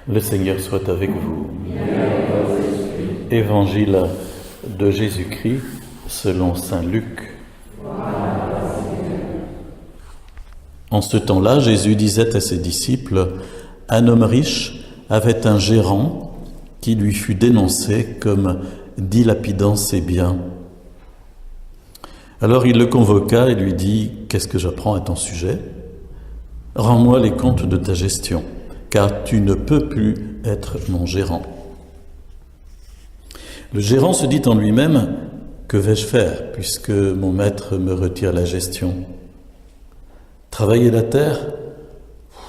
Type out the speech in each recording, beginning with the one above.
Le Seigneur soit avec vous. Évangile de Jésus-Christ selon saint Luc. En ce temps-là, Jésus disait à ses disciples, « Un homme riche avait un gérant qui lui fut dénoncé comme dilapidant ses biens. Alors il le convoqua et lui dit, « Qu'est-ce que j'apprends à ton sujet ? Rends-moi les comptes de ta gestion, car tu ne peux plus être mon gérant. » Le gérant se dit en lui-même, « Que vais-je faire, puisque mon maître me retire la gestion ? Travailler la terre,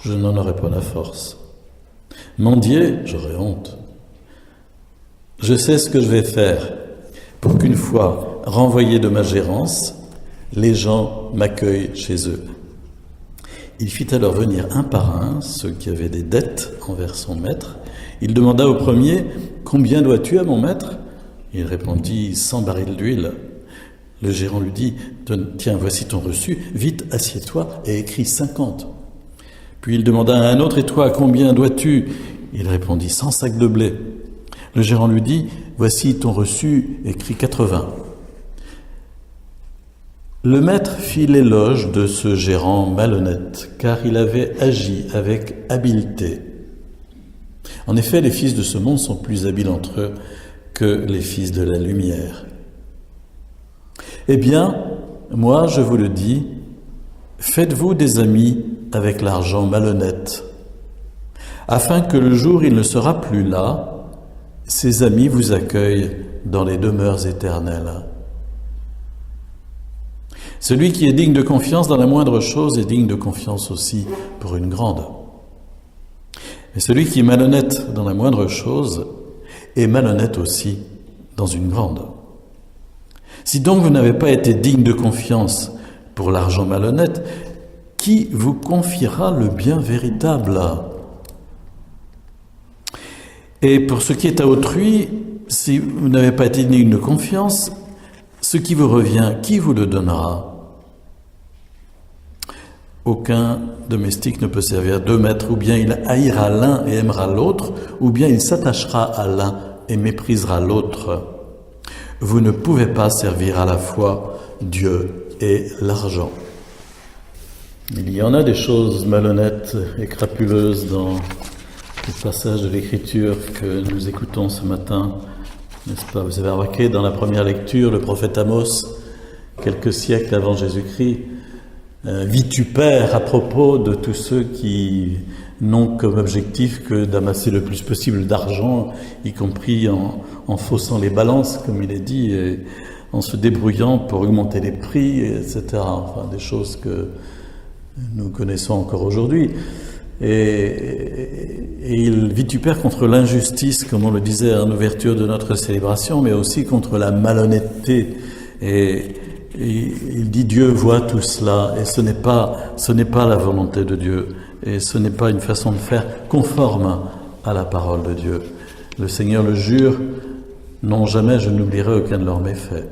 je n'en aurai pas la force. Mendier, j'aurai honte. Je sais ce que je vais faire pour qu'une fois renvoyé de ma gérance, les gens m'accueillent chez eux. » Il fit alors venir un par un ceux qui avaient des dettes envers son maître. Il demanda au premier, « Combien dois-tu à mon maître ?» Il répondit, « 100 barils d'huile. » Le gérant lui dit, « Tiens, voici ton reçu, vite assieds-toi et écris 50. » Puis il demanda à un autre, « Et toi, combien dois-tu » Il répondit, « 100 sacs de blé. » Le gérant lui dit, « Voici ton reçu, écris 80. » Le maître fit l'éloge de ce gérant malhonnête, car il avait agi avec habileté. En effet, les fils de ce monde sont plus habiles entre eux que les fils de la lumière. Eh bien, moi je vous le dis, faites-vous des amis avec l'argent malhonnête, afin que le jour où il ne sera plus là, ces amis vous accueillent dans les demeures éternelles. Celui qui est digne de confiance dans la moindre chose est digne de confiance aussi pour une grande. Mais celui qui est malhonnête dans la moindre chose est malhonnête aussi dans une grande. Si donc vous n'avez pas été digne de confiance pour l'argent malhonnête, qui vous confiera le bien véritable ? Et pour ce qui est à autrui, si vous n'avez pas été digne de confiance, ce qui vous revient, qui vous le donnera ? Aucun domestique ne peut servir deux maîtres, ou bien il haïra l'un et aimera l'autre, ou bien il s'attachera à l'un et méprisera l'autre. Vous ne pouvez pas servir à la fois Dieu et l'argent. Il y en a des choses malhonnêtes et crapuleuses dans le passage de l'Écriture que nous écoutons ce matin, n'est-ce pas ? Vous avez remarqué dans la première lecture, le prophète Amos, quelques siècles avant Jésus-Christ, vitupère à propos de tous ceux qui n'ont comme objectif que d'amasser le plus possible d'argent, y compris en faussant les balances, comme il est dit, et en se débrouillant pour augmenter les prix, etc. Enfin, des choses que nous connaissons encore aujourd'hui. Et il vitupère contre l'injustice, comme on le disait en ouverture de notre célébration, mais aussi contre la malhonnêteté. Et il dit Dieu voit tout cela, et ce n'est pas la volonté de Dieu, et ce n'est pas une façon de faire conforme à la parole de Dieu. Le Seigneur le jure, non jamais je n'oublierai aucun de leurs méfaits.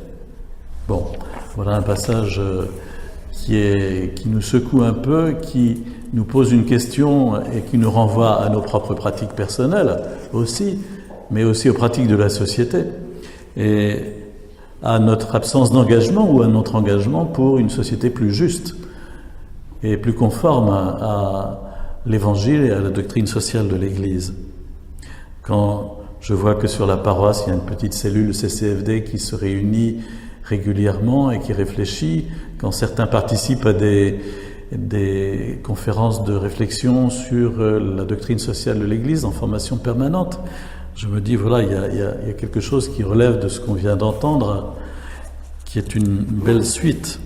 Bon, voilà un passage qui nous secoue un peu, qui nous pose une question et qui nous renvoie à nos propres pratiques personnelles aussi, mais aussi aux pratiques de la société. Et à notre absence d'engagement ou à notre engagement pour une société plus juste et plus conforme à l'Évangile et à la doctrine sociale de l'Église. Quand je vois que sur la paroisse, il y a une petite cellule CCFD qui se réunit régulièrement et qui réfléchit, quand certains participent à des conférences de réflexion sur la doctrine sociale de l'Église en formation permanente, je me dis, voilà, il y a quelque chose qui relève de ce qu'on vient d'entendre, qui est une belle suite.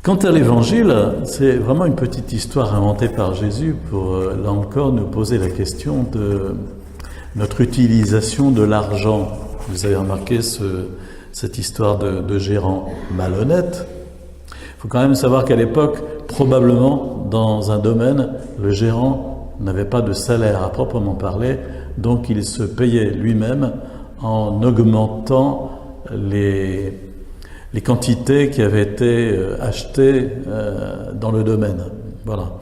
Quant à l'Évangile, c'est vraiment une petite histoire inventée par Jésus pour, là encore, nous poser la question de notre utilisation de l'argent. Vous avez remarqué cette histoire de gérant malhonnête. Il faut quand même savoir qu'à l'époque, probablement, dans un domaine, le gérant n'avait pas de salaire à proprement parler, donc il se payait lui-même en augmentant les quantités qui avaient été achetées dans le domaine. Voilà.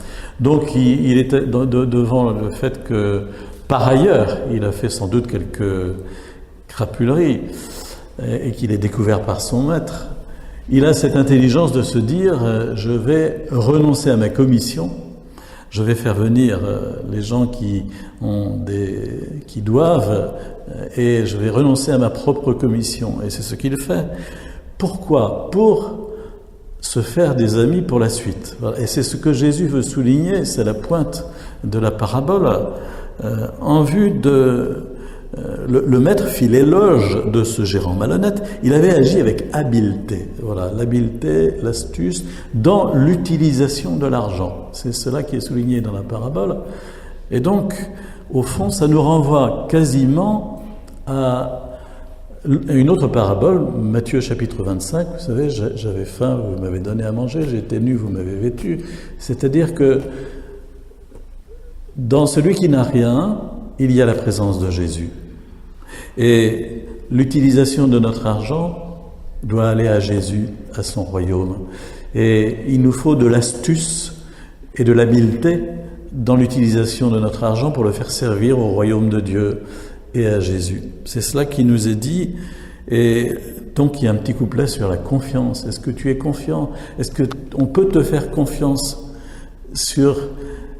Donc il était devant le fait que, par ailleurs, il a fait sans doute quelques crapuleries et qu'il est découvert par son maître. Il a cette intelligence de se dire je vais renoncer à ma commission, je vais faire venir les gens qui doivent et je vais renoncer à ma propre commission. Et c'est ce qu'il fait. Pourquoi ? Pour se faire des amis pour la suite. Et c'est ce que Jésus veut souligner, c'est la pointe de la parabole, en vue de... Le maître fit l'éloge de ce gérant malhonnête. Il avait agi avec habileté. Voilà, l'habileté, l'astuce dans l'utilisation de l'argent. C'est cela qui est souligné dans la parabole. Et donc, au fond, ça nous renvoie quasiment à une autre parabole, Matthieu chapitre 25. Vous savez, j'avais faim, vous m'avez donné à manger, j'étais nu, vous m'avez vêtu. C'est-à-dire que dans celui qui n'a rien, il y a la présence de Jésus. Et l'utilisation de notre argent doit aller à Jésus, à son royaume. Et il nous faut de l'astuce et de l'habileté dans l'utilisation de notre argent pour le faire servir au royaume de Dieu et à Jésus. C'est cela qui nous est dit. Et donc il y a un petit couplet sur la confiance. Est-ce que tu es confiant ? Est-ce qu'on peut te faire confiance sur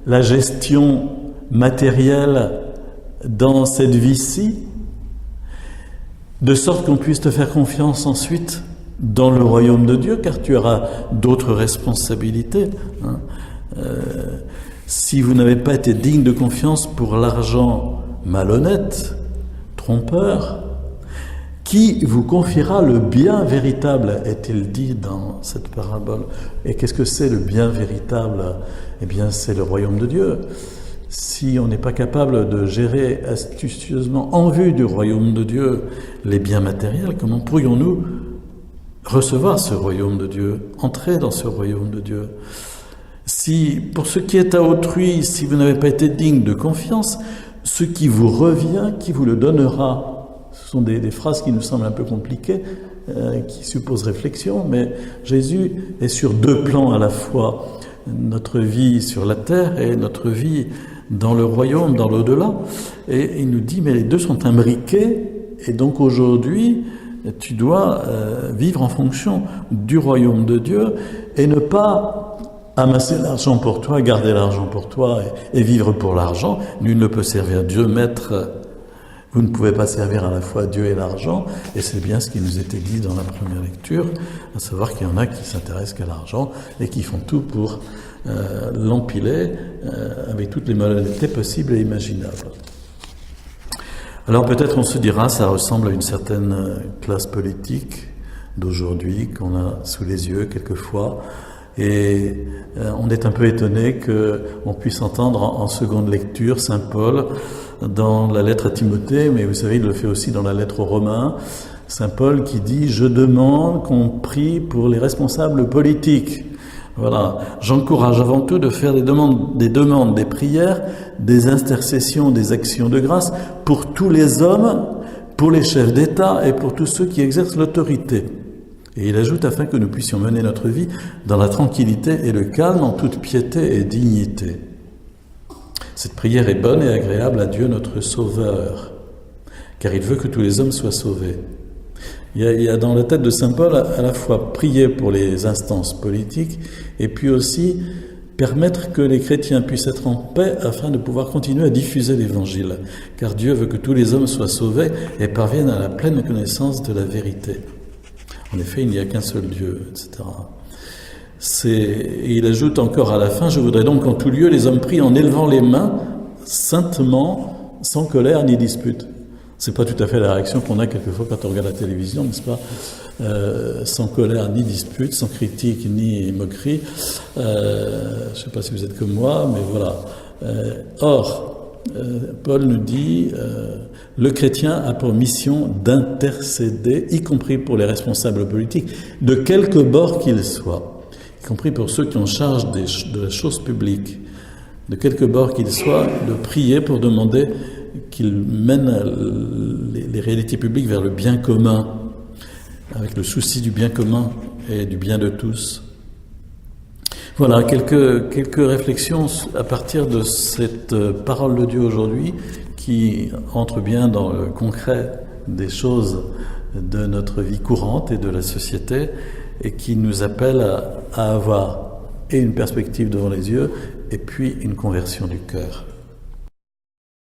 la gestion matérielle dans cette vie-ci, de sorte qu'on puisse te faire confiance ensuite dans le royaume de Dieu, car tu auras d'autres responsabilités. Si vous n'avez pas été digne de confiance pour l'argent malhonnête, trompeur, qui vous confiera le bien véritable, est-il dit dans cette parabole. Et qu'est-ce que c'est le bien véritable ? Eh bien, c'est le royaume de Dieu. Si on n'est pas capable de gérer astucieusement, en vue du royaume de Dieu, les biens matériels, comment pourrions-nous recevoir ce royaume de Dieu, entrer dans ce royaume de Dieu ? Si, pour ce qui est à autrui, si vous n'avez pas été digne de confiance, ce qui vous revient, qui vous le donnera ? Ce sont des phrases qui nous semblent un peu compliquées, qui supposent réflexion, mais Jésus est sur deux plans à la fois. Notre vie sur la terre et notre vie dans le royaume, dans l'au-delà. Et il nous dit, mais les deux sont imbriqués, et donc aujourd'hui, tu dois vivre en fonction du royaume de Dieu et ne pas amasser l'argent pour toi, garder l'argent pour toi et vivre pour l'argent. Nul ne peut servir Dieu, maître. Vous ne pouvez pas servir à la fois Dieu et l'argent, et c'est bien ce qui nous était dit dans la première lecture, à savoir qu'il y en a qui s'intéressent qu'à l'argent et qui font tout pour l'empiler avec toutes les malhonnêtetés possibles et imaginables. Alors peut-être on se dira, ça ressemble à une certaine classe politique d'aujourd'hui qu'on a sous les yeux quelquefois, et on est un peu étonné qu'on puisse entendre en seconde lecture Saint Paul dans la lettre à Timothée, mais vous savez, il le fait aussi dans la lettre aux Romains, Saint Paul qui dit « Je demande qu'on prie pour les responsables politiques ». Voilà, j'encourage avant tout de faire des demandes, des prières, des intercessions, des actions de grâce pour tous les hommes, pour les chefs d'État et pour tous ceux qui exercent l'autorité. Et il ajoute afin que nous puissions mener notre vie dans la tranquillité et le calme, en toute piété et dignité. Cette prière est bonne et agréable à Dieu notre Sauveur, car il veut que tous les hommes soient sauvés. Il y a dans la tête de Saint Paul à la fois prier pour les instances politiques et puis aussi permettre que les chrétiens puissent être en paix afin de pouvoir continuer à diffuser l'Évangile, car Dieu veut que tous les hommes soient sauvés et parviennent à la pleine connaissance de la vérité. En effet, il n'y a qu'un seul Dieu, etc. Et il ajoute encore à la fin, « Je voudrais donc qu'en tout lieu, les hommes prient en élevant les mains, saintement, sans colère ni dispute. » C'est pas tout à fait la réaction qu'on a quelquefois quand on regarde la télévision, n'est-ce pas ? Sans colère ni dispute, sans critique ni moquerie. Je ne sais pas si vous êtes comme moi, mais voilà. Paul nous dit, le chrétien a pour mission d'intercéder, y compris pour les responsables politiques, de quelque bord qu'ils soient, y compris pour ceux qui ont charge de la chose publique, de quelque bord qu'ils soient, de prier pour demander qu'ils mènent les réalités publiques vers le bien commun, avec le souci du bien commun et du bien de tous. Voilà, quelques réflexions à partir de cette parole de Dieu aujourd'hui qui entre bien dans le concret des choses de notre vie courante et de la société et qui nous appelle à avoir et une perspective devant les yeux et puis une conversion du cœur.